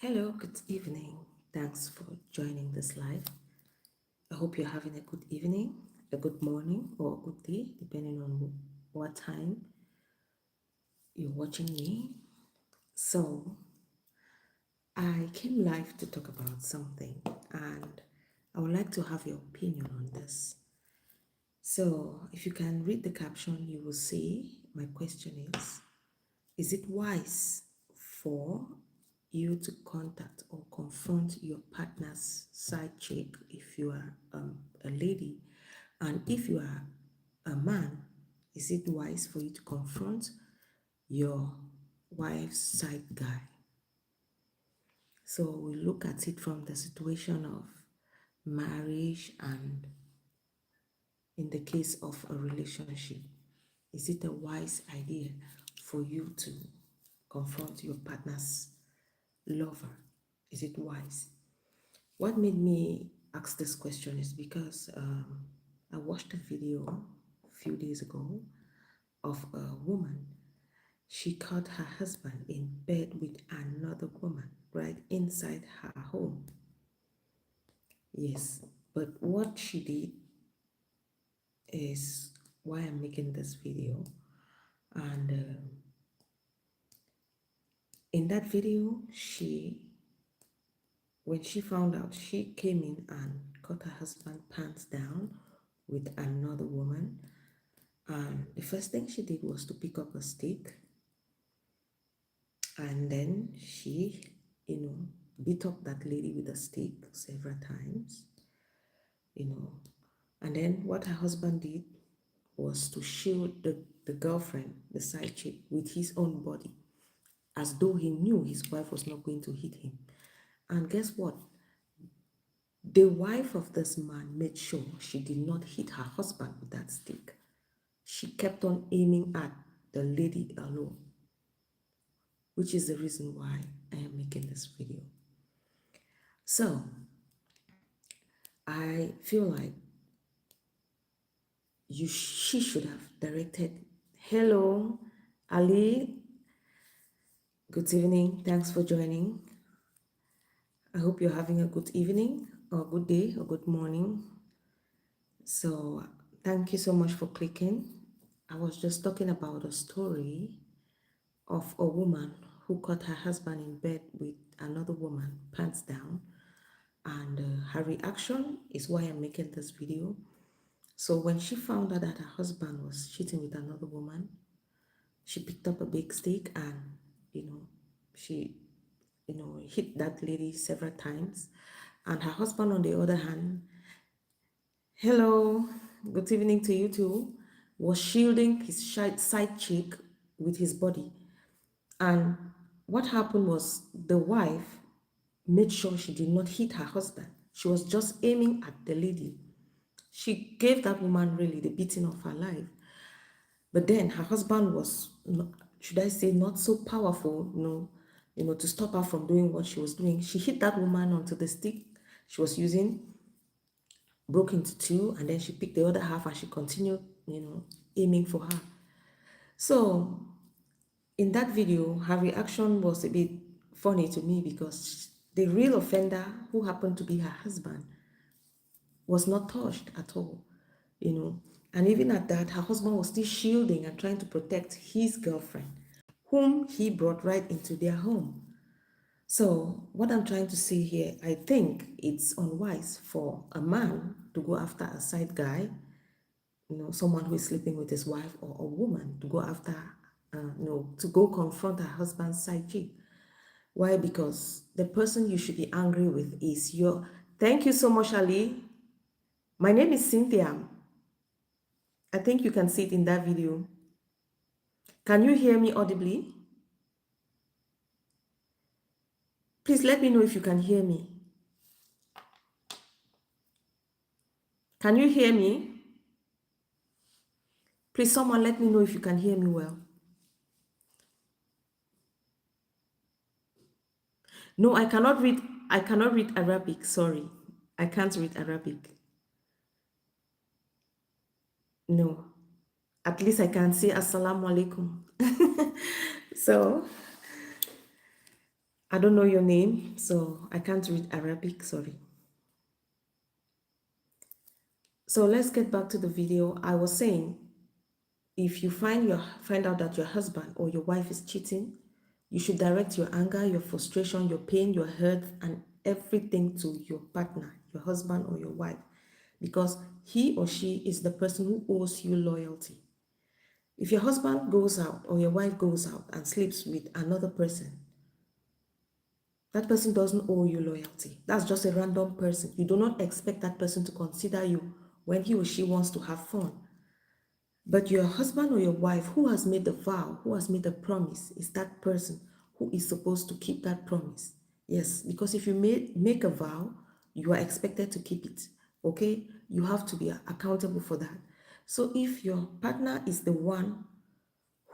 Hello, good evening. Thanks for joining this live. I hope you're having a good evening, a good morning, or a good day, depending on what time you're watching me. So, I came live to talk about something, and I would like to have your opinion on this. So, if you can read the caption, you will see my question is it wise for you to contact or confront your partner's side chick if you are a lady? And if you are a man, is it wise for you to confront your wife's side guy? So we look at it from the situation of marriage and in the case of a relationship. Is it a wise idea for you to confront your partner's lover? Is it wise? What made me ask this question is because I watched a video a few days ago of a woman. She caught her husband in bed with another woman right inside her home. Yes, but what she did is why I'm making this video. And in that video, when she found out, she came in and caught her husband pants down with another woman. And the first thing she did was to pick up a stick. And then she, beat up that lady with a stick several times, And then what her husband did was to shield the girlfriend, the side chick, with his own body, as though he knew his wife was not going to hit him. And guess what? The wife of this man made sure she did not hit her husband with that stick. She kept on aiming at the lady alone, which is the reason why I am making this video. So, I feel like she should have directed, hello, Ali, good evening, thanks for joining. I hope you're having a good evening or good day or good morning. So, thank you so much for clicking. I was just talking about a story of a woman who caught her husband in bed with another woman, pants down. And her reaction is why I'm making this video. So when she found out that her husband was cheating with another woman, she picked up a big stick and, she, hit that lady several times. And her husband, on the other hand, hello, good evening to you too, was shielding his side chick with his body. And what happened was the wife made sure she did not hit her husband. She was just aiming at the lady. She gave that woman really the beating of her life. But then her husband was, should I say, not so powerful, to stop her from doing what she was doing. She hit that woman onto the stick she was using, broke into two, and then she picked the other half and she continued, aiming for her. So in that video, her reaction was a bit funny to me because the real offender, who happened to be her husband, was not touched at all, And even at that, her husband was still shielding and trying to protect his girlfriend, whom he brought right into their home. So what I'm trying to say here, I think it's unwise for a man to go after a side guy, someone who is sleeping with his wife, or a woman to go after, to go confront her husband's side chick. Why? Because the person you should be angry with is your... Thank you so much, Ali. My name is Cynthia. I think you can see it in that video. Can you hear me audibly? Please let me know if you can hear me. Can you hear me? Please, someone let me know if you can hear me well. No, I cannot read Arabic, sorry. I can't read Arabic. No. At least I can say Assalamu alaikum. So, I don't know your name, so I can't read Arabic, sorry. So let's get back to the video. I was saying, if you find out that your husband or your wife is cheating, you should direct your anger, your frustration, your pain, your hurt, and everything to your partner, your husband or your wife, because he or she is the person who owes you loyalty. If your husband goes out or your wife goes out and sleeps with another person, that person doesn't owe you loyalty. That's just a random person. You do not expect that person to consider you when he or she wants to have fun. But your husband or your wife who has made the vow, who has made the promise, is that person who is supposed to keep that promise. Yes, because if you make a vow, you are expected to keep it. Okay? You have to be accountable for that. So if your partner is the one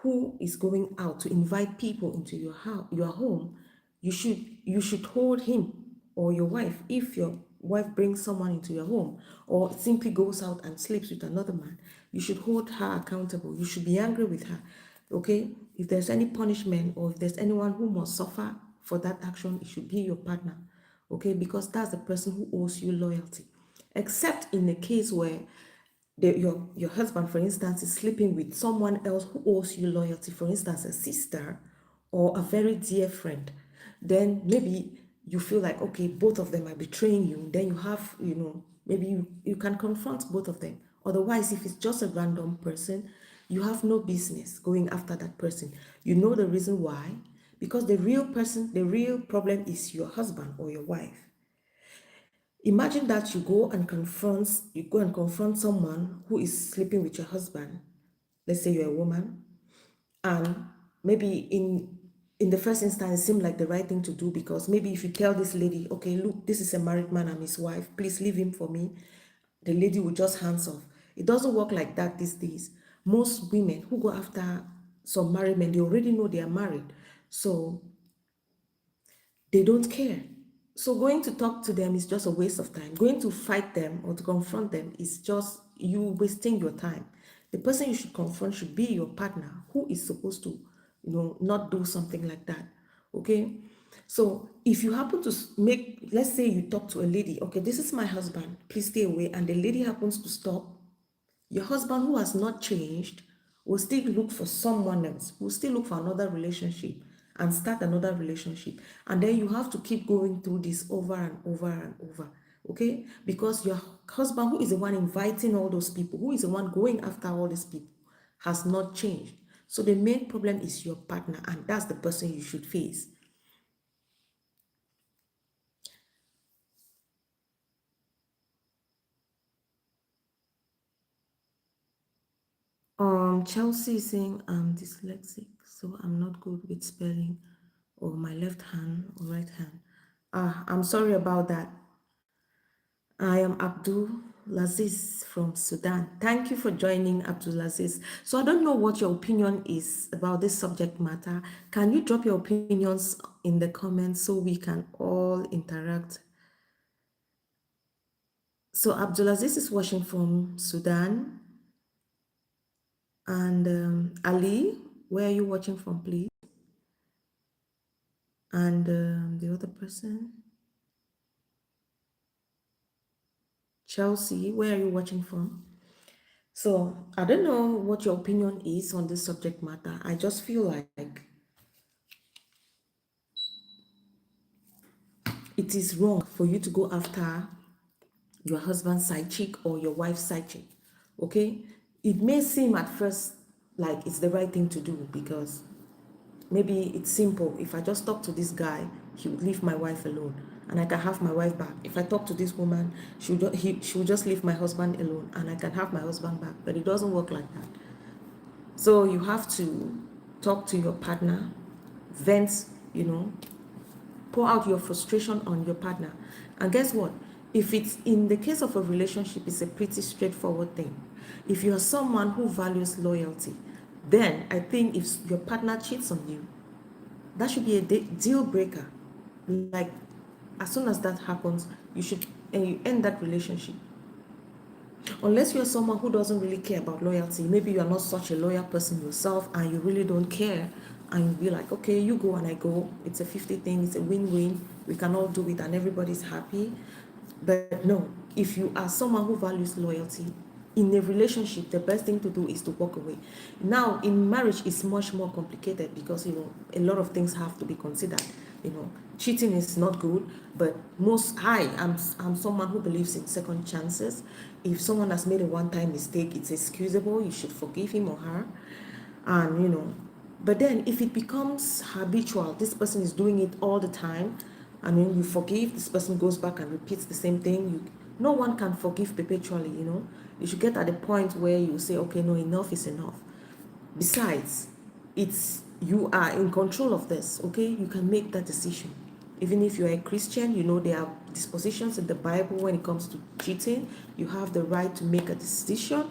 who is going out to invite people into your house, your home, you should hold him or your wife. If your wife brings someone into your home or simply goes out and sleeps with another man, you should hold her accountable. You should be angry with her. Okay? If there's any punishment or if there's anyone who must suffer for that action, it should be your partner. Okay? Because that's the person who owes you loyalty. Except in the case where your husband, for instance, is sleeping with someone else who owes you loyalty, for instance, a sister or a very dear friend, then maybe you feel like, okay, both of them are betraying you. Then you have, maybe you can confront both of them. Otherwise, if it's just a random person, you have no business going after that person. You know the reason why? Because the real person, the real problem is your husband or your wife. Imagine that you go and confront someone who is sleeping with your husband. Let's say you're a woman, and maybe in the first instance it seemed like the right thing to do, because maybe if you tell this lady, okay, look, this is a married man and his wife, please leave him for me, the lady will just hands off. It doesn't work like that these days. Most women who go after some married men, they already know they are married, so they don't care. So going to talk to them is just a waste of time. Going to fight them or to confront them is just you wasting your time. The person you should confront should be your partner who is supposed to, not do something like that. Okay? So if you happen to let's say you talk to a lady, okay, this is my husband, please stay away, and the lady happens to stop, your husband, who has not changed, will still look for someone else, will still look for another relationship and start another relationship. And then you have to keep going through this over and over and over. Okay? Because your husband, who is the one inviting all those people, who is the one going after all these people, has not changed. So the main problem is your partner, and that's the person you should face. Chelsea is saying I'm dyslexic, so I'm not good with spelling or my left hand or right hand. I'm sorry about that. I am Abdul Laziz from Sudan. Thank you for joining, Abdul Laziz. So I don't know what your opinion is about this subject matter. Can you drop your opinions in the comments so we can all interact? So Abdul Aziz is watching from Sudan. And Ali, where are you watching from, please? And the other person, Chelsea, where are you watching from? So I don't know what your opinion is on this subject matter. I just feel like it is wrong for you to go after your husband's side chick or your wife's side chick. Okay? It may seem at first like it's the right thing to do, because maybe it's simple. If I just talk to this guy, he would leave my wife alone and I can have my wife back. If I talk to this woman, she will just leave my husband alone and I can have my husband back. But it doesn't work like that. So you have to talk to your partner, vent, pour out your frustration on your partner. And guess what? If it's in the case of a relationship, it's a pretty straightforward thing. If you're someone who values loyalty, then I think if your partner cheats on you, that should be a deal breaker. Like, as soon as that happens, you end that relationship. Unless you're someone who doesn't really care about loyalty, maybe you're not such a loyal person yourself and you really don't care and be like, okay, you go and I go. It's a 50 thing, it's a win-win. We can all do it and everybody's happy. But no, if you are someone who values loyalty, in a relationship, the best thing to do is to walk away. Now, in marriage, it's much more complicated because, a lot of things have to be considered. Cheating is not good, but I'm someone who believes in second chances. If someone has made a one-time mistake, it's excusable. You should forgive him or her. And but then if it becomes habitual, this person is doing it all the time, and when you forgive, this person goes back and repeats the same thing. No one can forgive perpetually. You should get at the point where you say, okay, no, enough is enough. Besides, you are in control of this. Okay, you can make that decision. Even if you're a Christian, there are dispositions in the Bible when it comes to cheating. You have the right to make a decision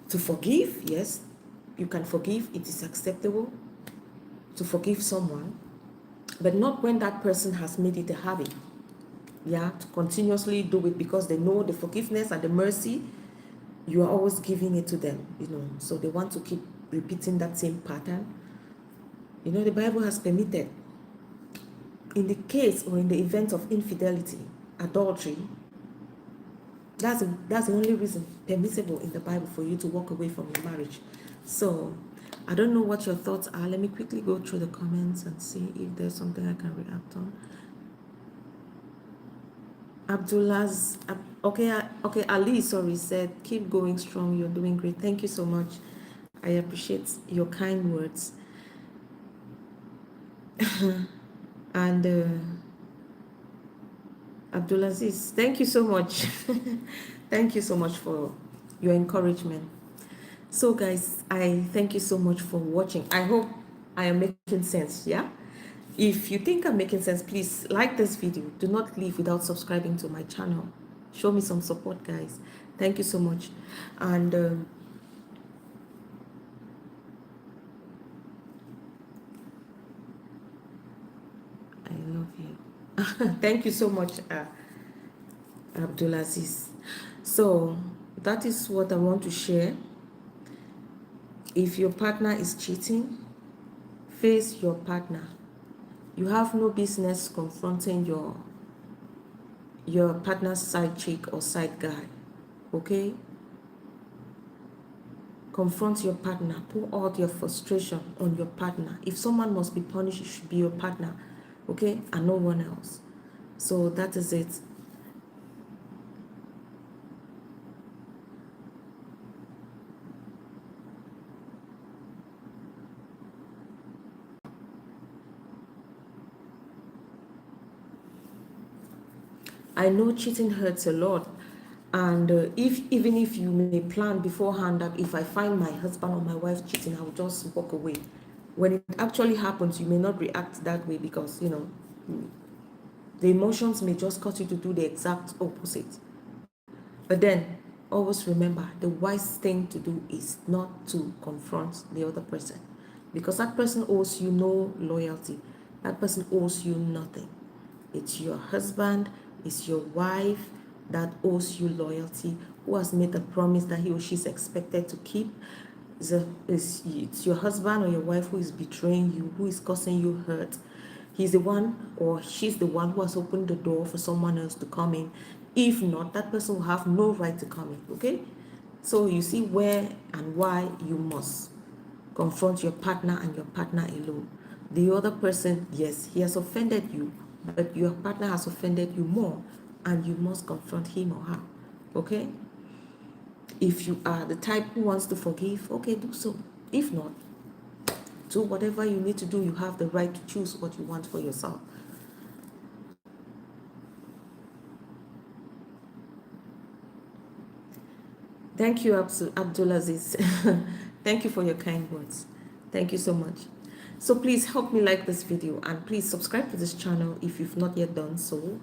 to forgive. Yes, you can forgive. It is acceptable to forgive someone, but not when that person has made it a habit. Yeah, to continuously do it because they know the forgiveness and the mercy, you are always giving it to them, so they want to keep repeating that same pattern. The Bible has permitted, in the case or in the event of infidelity, adultery, that's the only reason permissible in the Bible for you to walk away from your marriage. So I don't know what your thoughts are. Let me quickly go through the comments and see if there's something I can react on. Abdullah's okay, Ali, sorry, said, keep going strong, you're doing great. Thank you so much. I appreciate your kind words. And Abdulaziz, thank you so much. Thank you so much for your encouragement. So guys, I thank you so much for watching. I hope I am making sense. Yeah, if you think I'm making sense, please like this video. Do not leave without subscribing to my channel. Show me some support, guys. Thank you so much. And I love you. Thank you so much, Abdulaziz. So that is what I want to share. If your partner is cheating, face your partner. You have no business confronting your partner's side chick or side guy. Okay? Confront your partner. Pour out your frustration on your partner. If someone must be punished, it should be your partner. Okay? And no one else. So that is it. I know cheating hurts a lot, and even if you may plan beforehand that if I find my husband or my wife cheating, I will just walk away. When it actually happens, you may not react that way because the emotions may just cause you to do the exact opposite. But then always remember, the wise thing to do is not to confront the other person, because that person owes you no loyalty. That person owes you nothing. It's your husband, it's your wife that owes you loyalty, who has made a promise that he or she is expected to keep. It's your husband or your wife who is betraying you, who is causing you hurt. He's the one or she's the one who has opened the door for someone else to come in. If not, that person will have no right to come in. Okay? So you see where and why you must confront your partner and your partner alone. The other person, yes, he has offended you, but your partner has offended you more, and you must confront him or her. Okay? If you are the type who wants to forgive, okay, do so. If not, do whatever you need to do. You have the right to choose what you want for yourself. Thank you, Abdulaziz. Thank you for your kind words. Thank you so much. So please help me like this video, and please subscribe to this channel if you've not yet done so.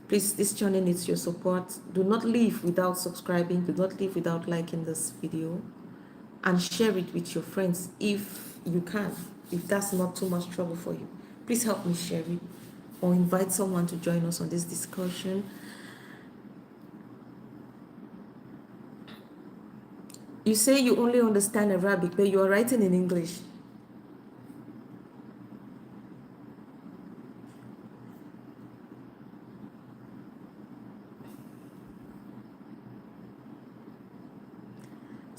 Please, this channel needs your support. Do not leave without subscribing. Do not leave without liking this video, and share it with your friends if you can, if that's not too much trouble for you. Please help me share it, or invite someone to join us on this discussion. You say you only understand Arabic, but you are writing in English.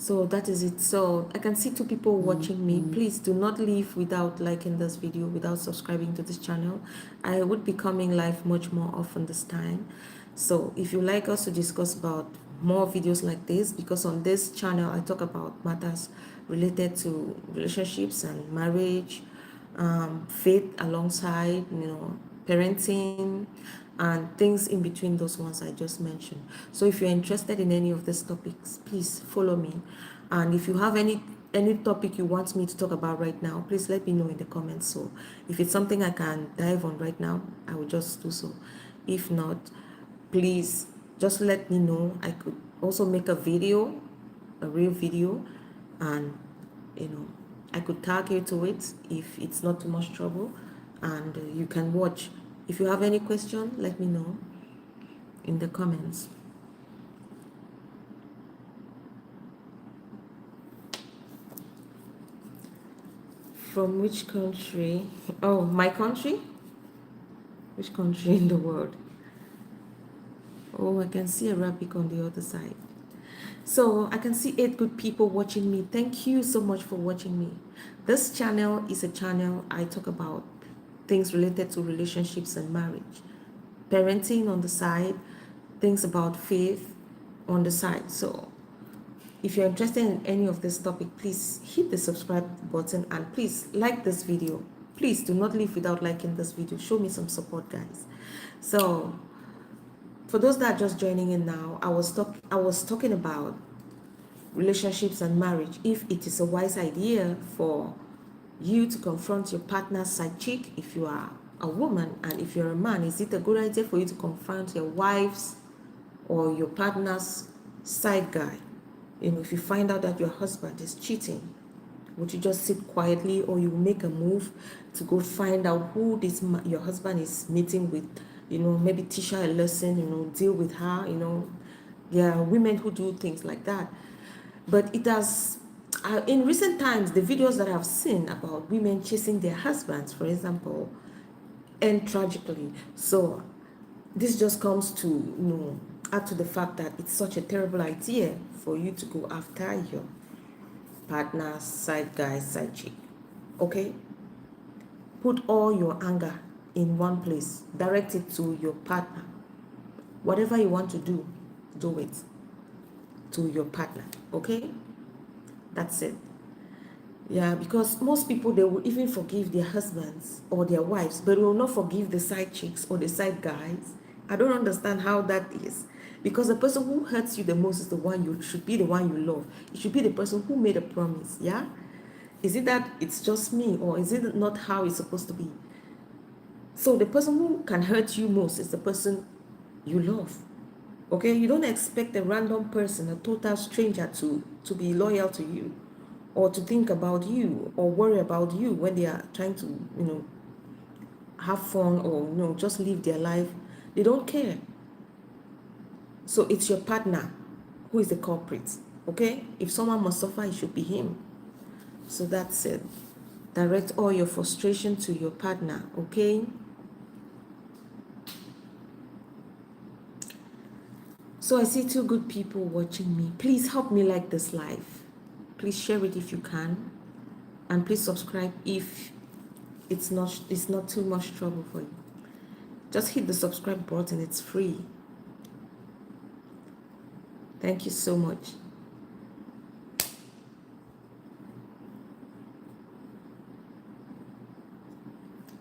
So that is it. So I can see 2 people watching me. Please do not leave without liking this video, without subscribing to this channel. I would be coming live much more often this time. So if you like us to discuss about more videos like this, because on this channel I talk about matters related to relationships and marriage, faith alongside, parenting, and things in between those ones I just mentioned. So if you're interested in any of these topics, please follow me. And if you have any topic you want me to talk about right now, please let me know in the comments. So if it's something I can dive on right now, I will just do so. If not, please just let me know. I could also make a video, a real video, and you know I could tag you to it if it's not too much trouble, and you can watch. If you have any question, let me know in the comments. From which country? Oh, my country? Which country in the world? Oh, I can see Arabic on the other side. So I can see 8 good people watching me. Thank you so much for watching me. This channel is a channel I talk about things related to relationships and marriage, parenting on the side, things about faith on the side. So if you're interested in any of this topic, please hit the subscribe button and please like this video. Please do not leave without liking this video. Show me some support, guys. So for those that are just joining in now, I was talking about relationships and marriage. If it is a wise idea for you to confront your partner's side chick, if you are a woman, and if you're a man, is it a good idea for you to confront your wife's or your partner's side guy? If you find out that your husband is cheating, would you just sit quietly, or you make a move to go find out who your husband is meeting with? Maybe teach her a lesson, deal with her. There are women who do things like that. But it has, in recent times, the videos that I've seen about women chasing their husbands, for example, end tragically. So this just comes to, add to the fact that it's such a terrible idea for you to go after your partner, side guy, side chick. Okay? Put all your anger in one place. Direct it to your partner. Whatever you want to do it to your partner. Okay? That's it. Yeah, because most people, they will even forgive their husbands or their wives, but will not forgive the side chicks or the side guys. I don't understand how that is. Because the person who hurts you the most is the one you should be the one you love. It should be the person who made a promise. Yeah? Is it that it's just me, or is it not how it's supposed to be? So the person who can hurt you most is the person you love. Okay? You don't expect a random person, a total stranger, to be loyal to you, or to think about you, or worry about you when they are trying to, have fun, or, just live their life. They don't care. So it's your partner who is the culprit. Okay? If someone must suffer, it should be him. So that's it. Direct all your frustration to your partner. Okay? So I see 2 good people watching me. Please help me like this live. Please share it if you can. And please subscribe if it's not too much trouble for you. Just hit the subscribe button. It's free. Thank you so much.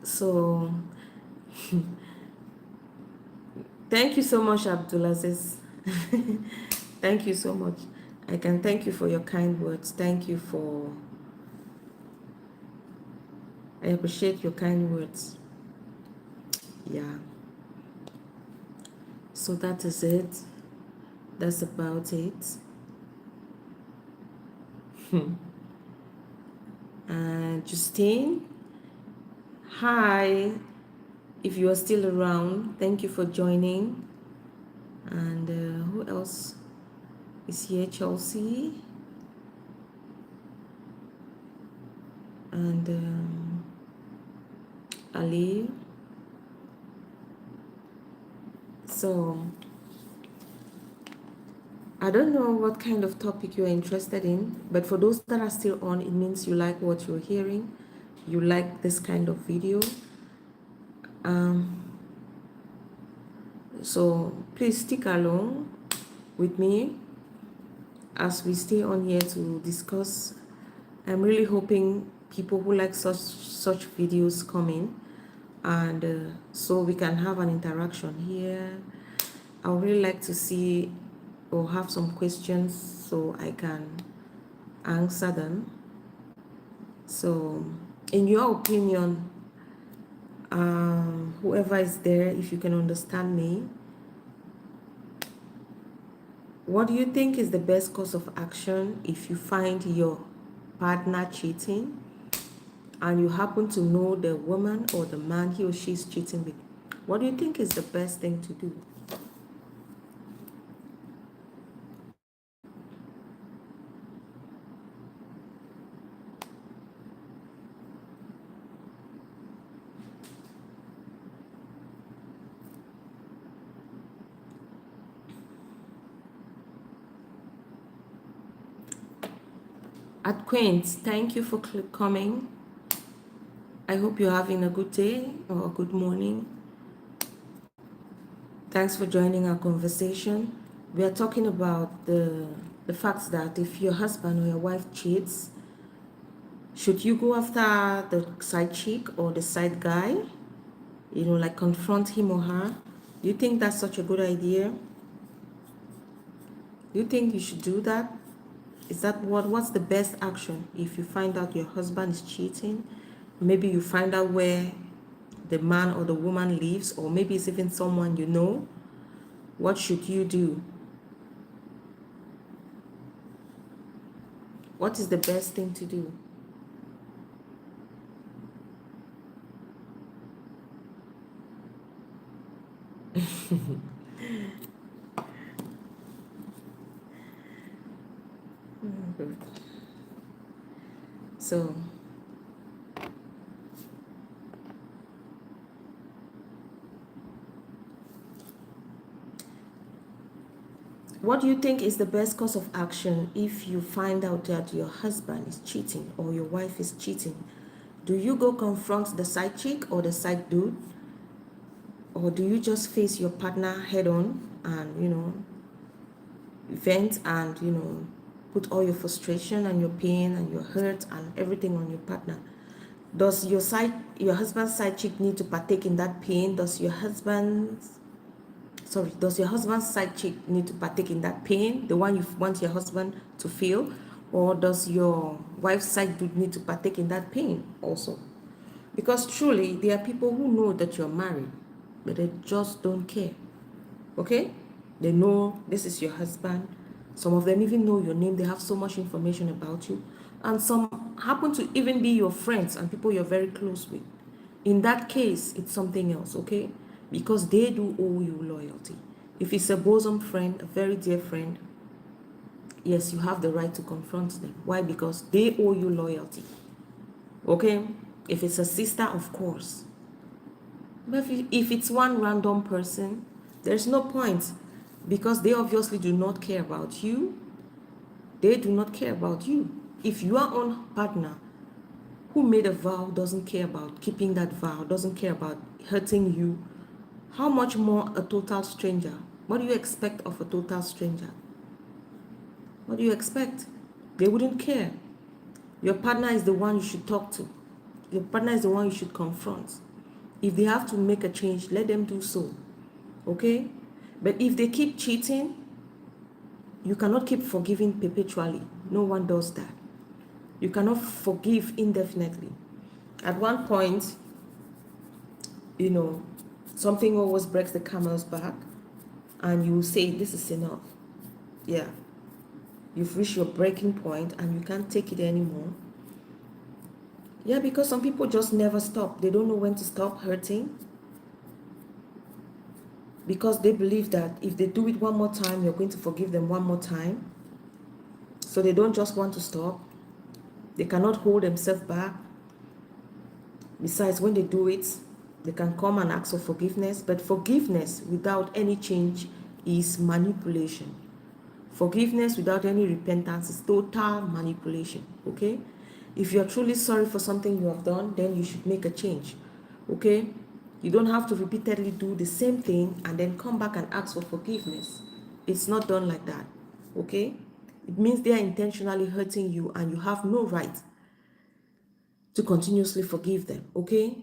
So thank you so much, Abdulaziz. Thank you so much. I can thank you for your kind words. I appreciate your kind words. Yeah. So that is it. That's about it. And Justine, hi. If you are still around, thank you for joining. And who else is here? Chelsea. And Ali. So I don't know what kind of topic you're interested in, but for those that are still on, it means you like what you're hearing, you like this kind of video. So please stick along with me as we stay on here to discuss. I'm really hoping people who like such videos come in, and so we can have an interaction here. I would really like to see or have some questions so I can answer them. So, in your opinion, whoever is there, if you can understand me, what do you think is the best course of action if you find your partner cheating and you happen to know the woman or the man he or she is cheating with? What do you think is the best thing to do? At Quaint, thank you for coming. I hope you're having a good day or a good morning. Thanks for joining our conversation. We are talking about the fact that if your husband or your wife cheats, should you go after the side chick or the side guy? Like confront him or her? Do you think that's such a good idea? Do you think you should do that? Is that what's the best action if you find out your husband is cheating? Maybe you find out where the man or the woman lives, or maybe it's even someone you know. What should you do? What is the best thing to do? So, what do you think is the best course of action if you find out that your husband is cheating or your wife is cheating? Do you go confront the side chick or the side dude? Or do you just face your partner head on and, vent and, put all your frustration and your pain and your hurt and everything on your partner? Does your husband's side chick need to partake in that pain? Does your husband's side chick need to partake in that pain, the one you want your husband to feel? Or does your wife's side dude need to partake in that pain also? Because truly, there are people who know that you're married, but they just don't care. Okay? They know this is your husband. Some of them even know your name. They have so much information about you. And some happen to even be your friends and people you're very close with. In that case, it's something else, okay? Because they do owe you loyalty. If it's a bosom friend, a very dear friend, yes, you have the right to confront them. Why? Because they owe you loyalty. Okay? If it's a sister, of course. But if it's one random person, there's no point because they obviously do not care about you. They do not care about you. If your own partner who made a vow doesn't care about keeping that vow, doesn't care about hurting you, how much more a total stranger? What do you expect of a total stranger? What do you expect? They wouldn't care. Your partner is the one you should talk to. Your partner is the one you should confront. If they have to make a change, let them do so. Okay? But if they keep cheating, you cannot keep forgiving perpetually. No one does that. You cannot forgive indefinitely. At one point, something always breaks the camel's back, and you say, this is enough. Yeah. You've reached your breaking point and you can't take it anymore. Yeah, because some people just never stop. They don't know when to stop hurting. Because they believe that if they do it one more time, you're going to forgive them one more time. So they don't just want to stop. They cannot hold themselves back. Besides, when they do it, they can come and ask for forgiveness. But forgiveness without any change is manipulation. Forgiveness without any repentance is total manipulation, okay? If you're truly sorry for something you have done, then you should make a change, okay? You don't have to repeatedly do the same thing and then come back and ask for forgiveness. It's not done like that, okay? It means they are intentionally hurting you and you have no right to continuously forgive them, okay?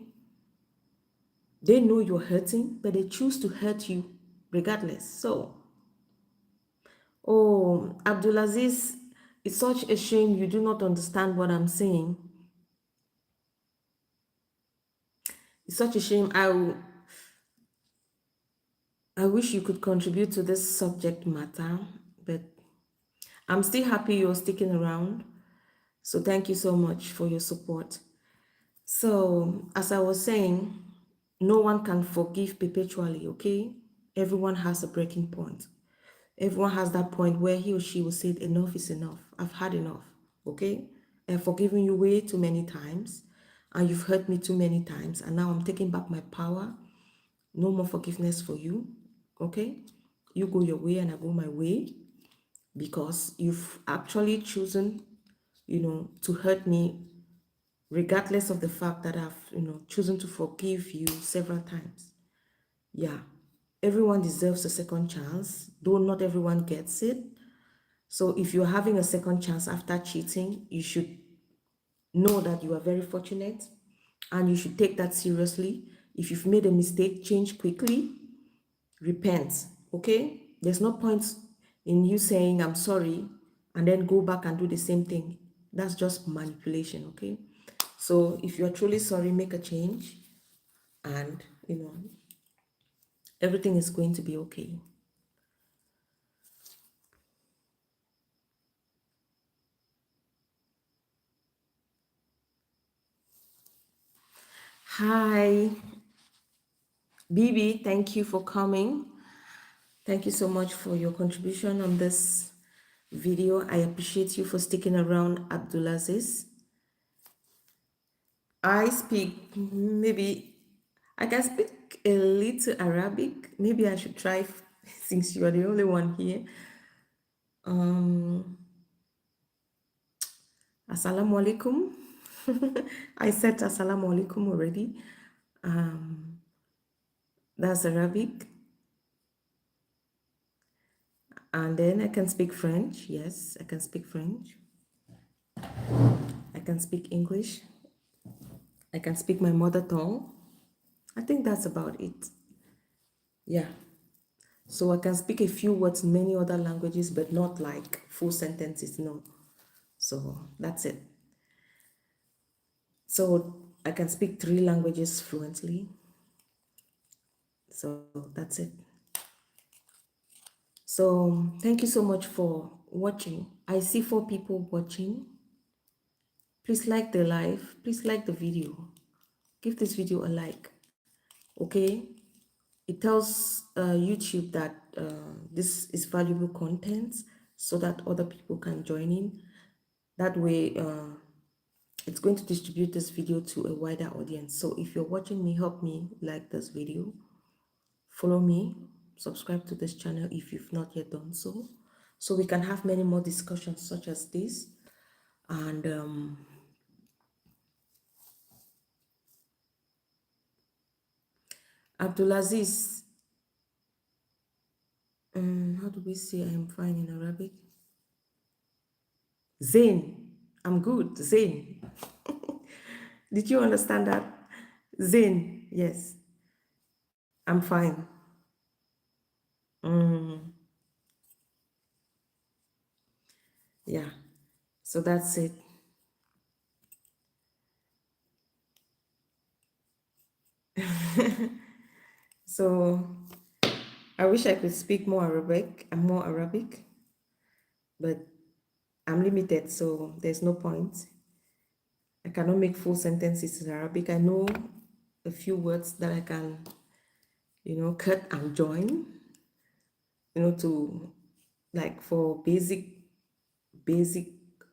They know you're hurting, but they choose to hurt you regardless. So, oh, Abdulaziz, it's such a shame you do not understand what I'm saying. It's such a shame. I wish you could contribute to this subject matter, but I'm still happy you're sticking around. So thank you so much for your support. So, as I was saying, no one can forgive perpetually, okay? Everyone has a breaking point. Everyone has that point where he or she will say, enough is enough. I've had enough, okay? I've forgiven you way too many times, and you've hurt me too many times, and now I'm taking back my power. No more forgiveness for you, okay? You go your way and I go my way because you've actually chosen, to hurt me regardless of the fact that I've, chosen to forgive you several times. Yeah, everyone deserves a second chance, though not everyone gets it. So if you're having a second chance after cheating, you should know that you are very fortunate and you should take that seriously. If you've made a mistake, change quickly, repent, okay? There's no point in you saying, I'm sorry, and then go back and do the same thing. That's just manipulation, okay? So if you're truly sorry, make a change and, everything is going to be okay. Hi, Bibi, thank you for coming. Thank you so much for your contribution on this video. I appreciate you for sticking around, Abdulaziz. I speak maybe, I can speak a little Arabic. Maybe I should try since you are the only one here. Assalamu alaikum. I said assalamu alaikum already. That's Arabic. And then I can speak French. Yes, I can speak French. I can speak English. I can speak my mother tongue. I think that's about it. Yeah. So I can speak a few words in many other languages, but not like full sentences, no. So that's it. So I can speak 3 languages fluently. So that's it. So thank you so much for watching. I see 4 people watching. Please like the live. Please like the video. Give this video a like. Okay? It tells YouTube that this is valuable content so that other people can join in. That way, it's going to distribute this video to a wider audience. So if you're watching me, help me like this video, follow me, subscribe to this channel if you've not yet done so, so we can have many more discussions such as this. And Abdulaziz, how do we say I am fine in Arabic? Zain, I'm good, Zain. Did you understand that? Zain, yes, I'm fine. Yeah, so that's it. So I wish I could speak more Arabic. I'm more Arabic, but I'm limited, so there's no point. I cannot make full sentences in Arabic. I know a few words that I can, cut and join, to like for basic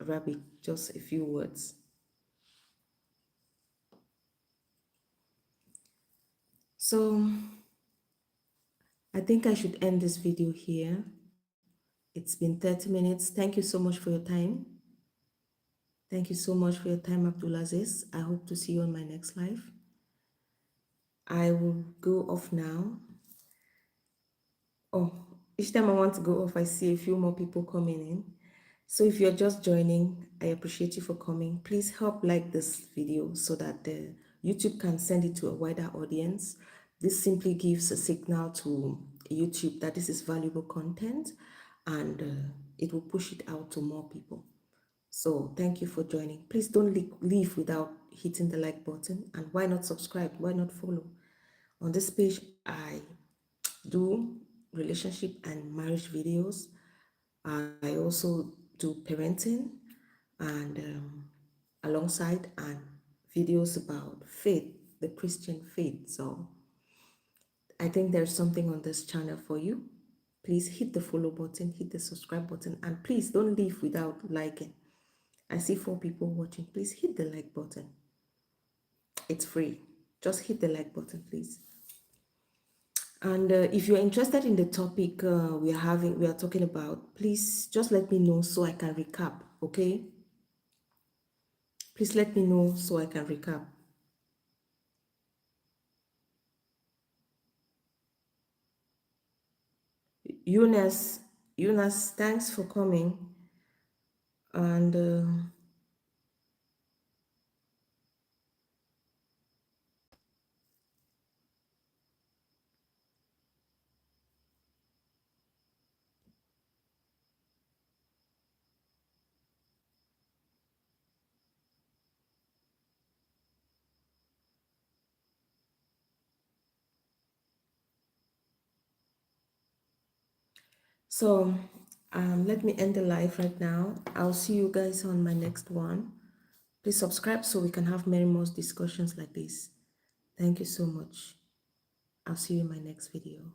Arabic, just a few words. So I think I should end this video here. It's been 30 minutes. Thank you so much for your time. Thank you so much for your time, Abdulaziz. I hope to see you on my next live. I will go off now. Oh, each time I want to go off, I see a few more people coming in. So if you're just joining, I appreciate you for coming. Please help like this video so that the YouTube can send it to a wider audience. This simply gives a signal to YouTube that this is valuable content, and it will push it out to more people. So thank you for joining. Please don't leave without hitting the like button, and why not subscribe? Why not follow? On this page, I do relationship and marriage videos. I also do parenting and alongside and videos about faith, the Christian faith. So I think there's something on this channel for you. Please hit the follow button, hit the subscribe button, and please don't leave without liking. I see 4 people watching. Please hit the like button. It's free. Just hit the like button, please. And if you're interested in the topic we are talking about, please just let me know so I can recap, okay? Please let me know so I can recap. Eunice, thanks for coming. And so let me end the live right now. I'll see you guys on my next one. Please subscribe so we can have many more discussions like this. Thank you so much. I'll see you in my next video.